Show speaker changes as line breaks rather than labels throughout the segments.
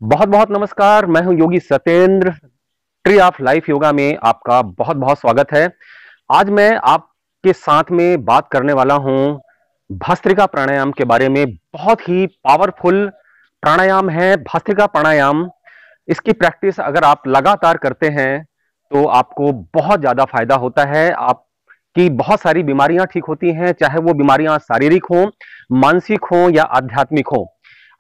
बहुत बहुत नमस्कार। मैं हूं Yogi Satendra. Tree of life yoga में आपका बहुत बहुत स्वागत है। आज मैं आपके साथ में बात करने वाला हूं भस्त्रिका प्राणायाम के बारे में। बहुत ही पावरफुल प्राणायाम है भस्त्रिका प्राणायाम। इसकी प्रैक्टिस अगर आप लगातार करते हैं तो आपको बहुत ज्यादा फायदा होता है। आपकी बहुत सारी बीमारियां ठीक होती हैं, चाहे वो बीमारियां शारीरिक हो, मानसिक हो या आध्यात्मिक हो।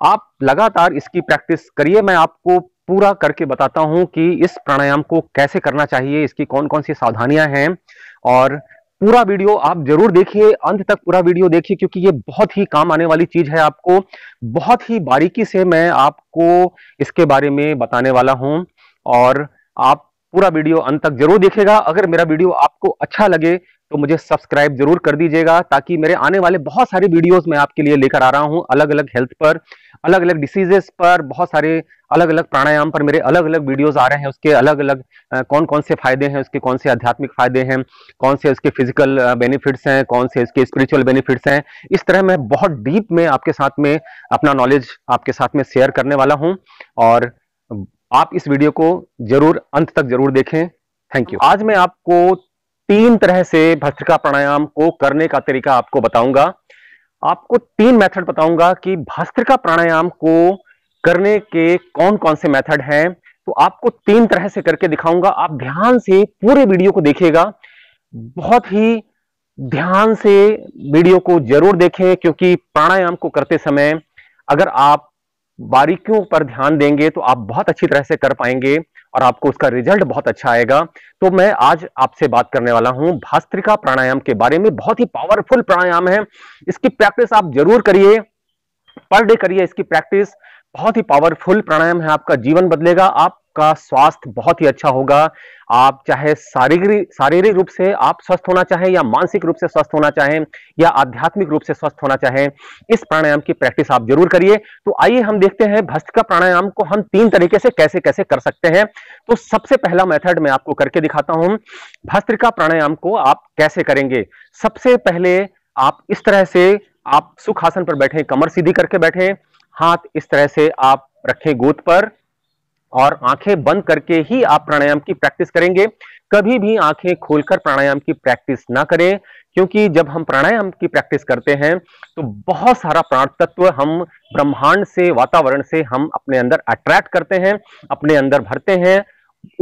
आप लगातार इसकी प्रैक्टिस करिए। मैं आपको पूरा करके बताता हूं कि इस प्राणायाम को कैसे करना चाहिए, इसकी कौन कौन सी सावधानियां हैं। और पूरा वीडियो आप जरूर देखिए, अंत तक पूरा वीडियो देखिए, क्योंकि ये बहुत ही काम आने वाली चीज है। आपको बहुत ही बारीकी से मैं आपको इसके बारे में बताने वाला हूं और आप पूरा वीडियो अंत तक जरूर देखिएगा। अगर मेरा वीडियो आपको अच्छा लगे तो मुझे सब्सक्राइब जरूर कर दीजिएगा, ताकि मेरे आने वाले बहुत सारे वीडियोस मैं आपके लिए लेकर आ रहा हूं। अलग अलग हेल्थ पर, अलग अलग डिसीजेस पर, बहुत सारे अलग अलग प्राणायाम पर मेरे अलग अलग वीडियोस आ रहे हैं। उसके अलग अलग कौन कौन से फायदे हैं, उसके कौन से आध्यात्मिक फायदे हैं, कौन से उसके फिजिकल बेनिफिट्स हैं, कौन से उसके स्पिरिचुअल बेनिफिट्स हैं। इस तरह मैं बहुत डीप में आपके साथ में अपना नॉलेज आपके साथ में शेयर करने वाला हूं और आप इस वीडियो को जरूर अंत तक जरूर देखें। Thank you. आज मैं आपको 3 तरह से भस्त्रिका प्राणायाम को करने का तरीका आपको बताऊंगा। आपको 3 मेथड बताऊंगा कि भस्त्रिका प्राणायाम को करने के कौन कौन से मेथड हैं। तो आपको 3 तरह से करके दिखाऊंगा। आप ध्यान से पूरे वीडियो को देखिएगा, बहुत ही ध्यान से वीडियो को जरूर देखें, क्योंकि प्राणायाम को करते समय अगर आप बारीकियों पर ध्यान देंगे तो आप बहुत अच्छी तरह से कर पाएंगे और आपको उसका रिजल्ट बहुत अच्छा आएगा। तो मैं आज आपसे बात करने वाला हूं भस्त्रिका प्राणायाम के बारे में। बहुत ही पावरफुल प्राणायाम है, इसकी प्रैक्टिस आप जरूर करिए, पर डे करिए इसकी प्रैक्टिस। बहुत ही पावरफुल प्राणायाम है, आपका जीवन बदलेगा, आपका स्वास्थ्य बहुत ही अच्छा होगा। आप चाहे शारीरिक शारीरिक रूप से आप स्वस्थ होना चाहें, या मानसिक रूप से स्वस्थ होना चाहें, या आध्यात्मिक रूप से स्वस्थ होना चाहें, इस प्राणायाम की प्रैक्टिस आप जरूर करिए। तो आइए हम देखते हैं भस्त्रिका प्राणायाम को हम 3 तरीके से कैसे कैसे कर सकते हैं। तो सबसे पहला मेथड मैं आपको करके दिखाता हूं। भस्त्रिका प्राणायाम को आप कैसे करेंगे। सबसे पहले आप इस तरह से, आप सुखासन पर बैठे, कमर सीधी करके बैठे, हाथ इस तरह से आप रखें गोद पर और आंखें बंद करके ही आप प्राणायाम की प्रैक्टिस करेंगे। कभी भी आंखें खोलकर प्राणायाम की प्रैक्टिस ना करें, क्योंकि जब हम प्राणायाम की प्रैक्टिस करते हैं तो बहुत सारा प्राण तत्व हम ब्रह्मांड से, वातावरण से हम अपने अंदर अट्रैक्ट करते हैं, अपने अंदर भरते हैं।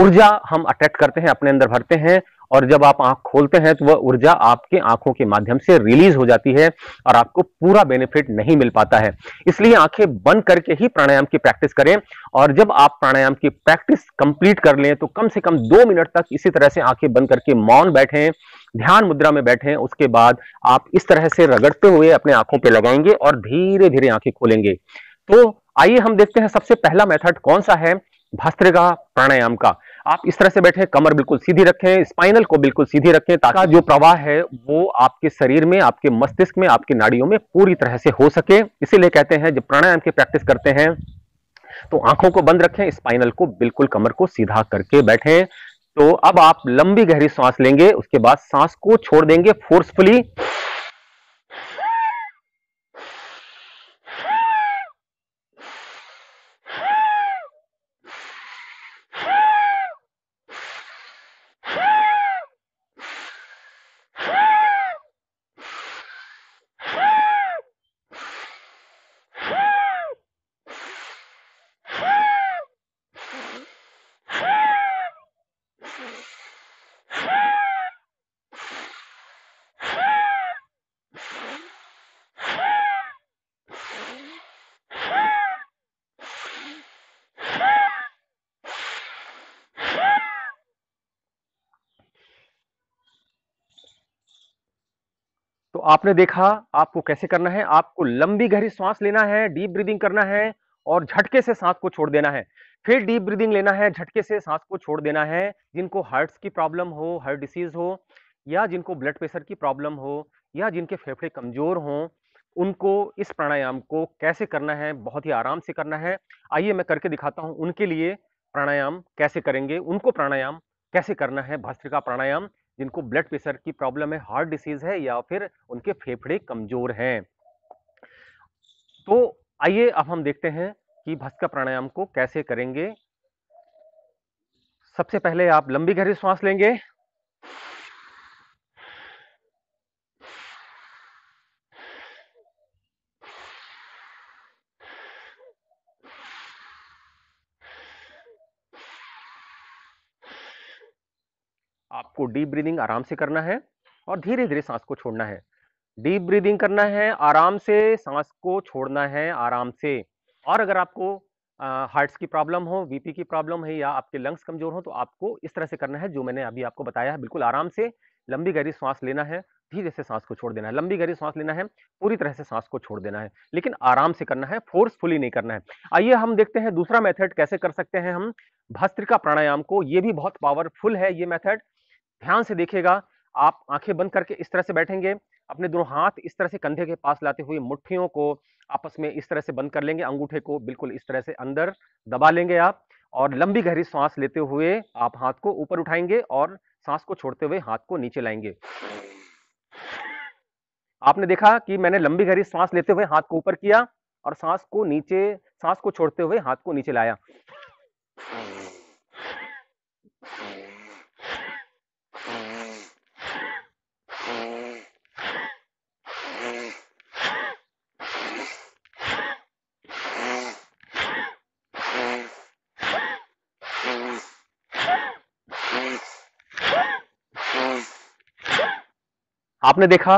ऊर्जा हम अट्रैक्ट करते हैं, अपने अंदर भरते हैं, और जब आप आंख खोलते हैं तो वह ऊर्जा आपके आंखों के माध्यम से रिलीज हो जाती है और आपको पूरा बेनिफिट नहीं मिल पाता है। इसलिए आंखें बंद करके ही प्राणायाम की प्रैक्टिस करें। और जब आप प्राणायाम की प्रैक्टिस कंप्लीट कर लें तो कम से कम 2 मिनट तक इसी तरह से आंखें बंद करके मौन बैठें, ध्यान मुद्रा में बैठें। उसके बाद आप इस तरह से रगड़ते हुए अपने आंखों पे लगाएंगे और धीरे धीरे आंखें खोलेंगे। तो आइए हम देखते हैं सबसे पहला मेथड कौन सा है भस्त्रिका प्राणायाम का। आप इस तरह से बैठे, कमर बिल्कुल सीधी रखें, स्पाइनल को बिल्कुल सीधी रखें, ताकि जो प्रवाह है वो आपके शरीर में, आपके मस्तिष्क में, आपकी नाड़ियों में पूरी तरह से हो सके। इसीलिए कहते हैं जब प्राणायाम की प्रैक्टिस करते हैं तो आंखों को बंद रखें, स्पाइनल को बिल्कुल, कमर को सीधा करके बैठें। तो अब आप लंबी गहरी सांस लेंगे, उसके बाद सांस को छोड़ देंगे फोर्सफुली। तो आपने देखा आपको कैसे करना है। आपको लंबी गहरी सांस लेना है, डीप ब्रीदिंग करना है और झटके से सांस को छोड़ देना है। फिर डीप ब्रीदिंग लेना है, झटके से सांस को छोड़ देना है। जिनको हार्ट की प्रॉब्लम हो, हार्ट डिसीज हो, या जिनको ब्लड प्रेशर की प्रॉब्लम हो, या जिनके फेफड़े कमजोर हों, उनको इस प्राणायाम को कैसे करना है, बहुत ही आराम से करना है। आइए मैं करके दिखाता हूं उनके लिए प्राणायाम कैसे करेंगे, उनको प्राणायाम कैसे करना है भस्त्रिका प्राणायाम, जिनको ब्लड प्रेशर की प्रॉब्लम है, हार्ट डिसीज है, या फिर उनके फेफड़े कमजोर हैं। तो आइए अब हम देखते हैं कि भस्त्रिका प्राणायाम को कैसे करेंगे। सबसे पहले आप लंबी गहरी सांस लेंगे। आपको डीप ब्रीदिंग आराम से करना है और धीरे धीरे सांस को छोड़ना है। डीप ब्रीदिंग करना है, आराम से सांस को छोड़ना है, आराम से। और अगर आपको हार्ट्स की प्रॉब्लम हो, बीपी की प्रॉब्लम है या आपके लंग्स कमजोर हो तो आपको इस तरह से करना है जो मैंने अभी आपको बताया है। बिल्कुल आराम से लंबी गहरी सांस लेना है, धीरे से सांस को छोड़ देना है। लंबी गहरी सांस लेना है, पूरी तरह से सांस को छोड़ देना है, लेकिन आराम से करना है, फोर्सफुली नहीं करना है। आइए हम देखते हैं दूसरा मेथड कैसे कर सकते हैं हम भस्त्रिका प्राणायाम को। ये भी बहुत पावरफुल है ये मेथड। ध्यान से देखिएगा। आप आंखें बंद करके इस तरह से बैठेंगे, अपने दोनों हाथ इस तरह से कंधे के पास लाते हुए मुट्ठियों को आपस में इस तरह से बंद कर लेंगे, अंगूठे को बिल्कुल इस तरह से अंदर दबा लेंगे आप, और लंबी गहरी सांस लेते हुए आप हाथ को ऊपर उठाएंगे और सांस को छोड़ते हुए हाथ को नीचे लाएंगे। आपने देखा कि मैंने लंबी गहरी सांस लेते हुए हाथ को ऊपर किया और सांस को छोड़ते हुए हाथ को नीचे लाया। आपने देखा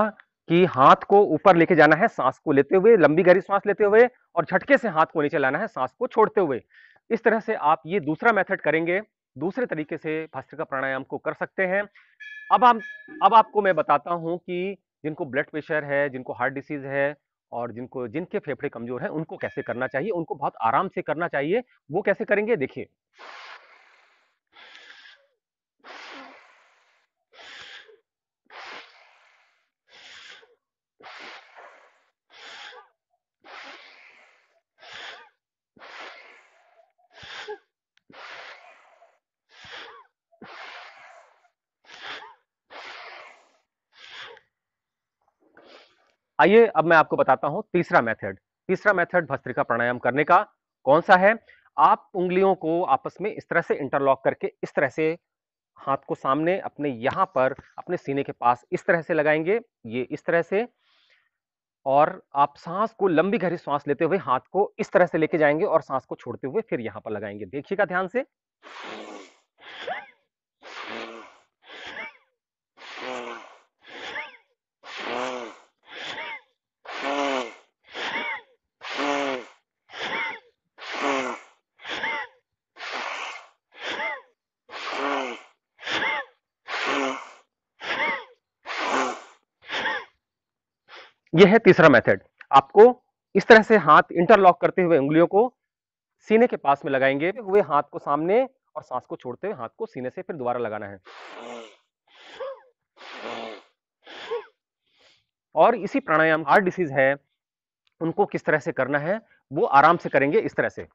कि हाथ को ऊपर लेके जाना है सांस को लेते हुए, लंबी गहरी सांस लेते हुए, और झटके से हाथ को नीचे लाना है सांस को छोड़ते हुए। इस तरह से आप ये दूसरा मेथड करेंगे, दूसरे तरीके से भस्त्रिका प्राणायाम को कर सकते हैं। अब हम अब आपको मैं बताता हूं कि जिनको ब्लड प्रेशर है, जिनको हार्ट डिसीज है और जिनके फेफड़े कमजोर हैं, उनको कैसे करना चाहिए, उनको बहुत आराम से करना चाहिए। वो कैसे करेंगे देखिए। आइए अब मैं आपको बताता हूं तीसरा मेथड भस्त्रिका प्राणायाम करने का कौन सा है। आप उंगलियों को आपस में इस तरह से इंटरलॉक करके इस तरह से हाथ को सामने अपने यहां पर अपने सीने के पास इस तरह से लगाएंगे, ये इस तरह से। और आप सांस को लंबी गहरी सांस लेते हुए हाथ को इस तरह से लेके जाएंगे और सांस को छोड़ते हुए फिर यहां पर लगाएंगे। देखिएगा ध्यान से। यह है तीसरा मेथड। आपको इस तरह से हाथ इंटरलॉक करते हुए उंगलियों को सीने के पास में लगाएंगे हुए हाथ को सामने, और सांस को छोड़ते हुए हाथ को सीने से फिर दोबारा लगाना है। और इसी प्राणायाम हार्ट डिसीज है उनको किस तरह से करना है वो आराम से करेंगे इस तरह से।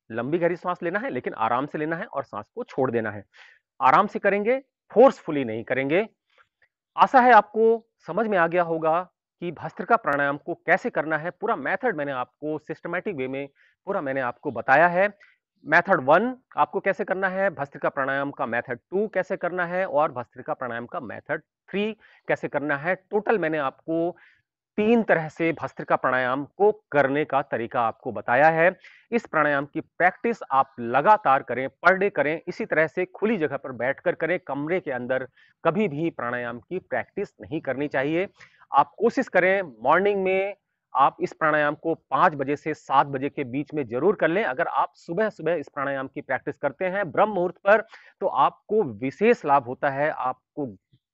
लंबी गहरी सांस लेना है, लेकिन आराम से लेना है और सांस को छोड़ देना है। आराम से करेंगे, फोर्सफुली नहीं करेंगे। आशा है आपको समझ में आ गया होगा कि भस्त्रिका प्राणायाम को कैसे करना है। पूरा मेथड मैंने आपको सिस्टमैटिक वे में पूरा मैंने आपको बताया है। मेथड 1 आपको कैसे करना है, भस्त्रिका प्राणायाम का मेथड 2 कैसे करना है, और भस्त्रिका प्राणायाम का मेथड 3 कैसे करना है। टोटल मैंने आपको 3 तरह से भस्त्रिका प्राणायाम को करने का तरीका आपको बताया है। इस प्राणायाम की प्रैक्टिस आप लगातार करें, पर डे करें, इसी तरह से खुली जगह पर बैठकर करें। कमरे के अंदर कभी भी प्राणायाम की प्रैक्टिस नहीं करनी चाहिए। आप कोशिश करें मॉर्निंग में आप इस प्राणायाम को 5 बजे से 7 बजे के बीच में जरूर कर लें। अगर आप सुबह-सुबह इस प्राणायाम की प्रैक्टिस करते हैं ब्रह्म मुहूर्त पर, तो आपको विशेष लाभ होता है, आपको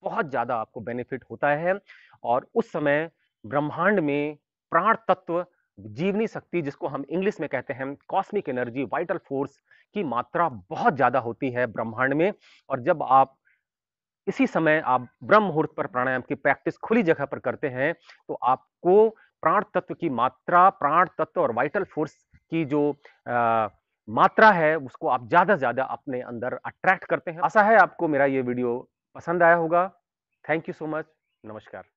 बहुत ज्यादा आपको बेनिफिट होता है। और उस समय ब्रह्मांड में प्राण तत्व, जीवनी शक्ति जिसको हम इंग्लिश में कहते हैं कॉस्मिक एनर्जी, वाइटल फोर्स की मात्रा बहुत ज्यादा होती है ब्रह्मांड में। और जब आप इसी समय आप ब्रह्म मुहूर्त पर प्राणायाम की प्रैक्टिस खुली जगह पर करते हैं, तो आपको प्राण तत्व की मात्रा, प्राण तत्व और वाइटल फोर्स की जो मात्रा है उसको आप ज्यादा से ज्यादा अपने अंदर अट्रैक्ट करते हैं। आशा है आपको मेरा ये वीडियो पसंद आया होगा। Thank you so much. नमस्कार।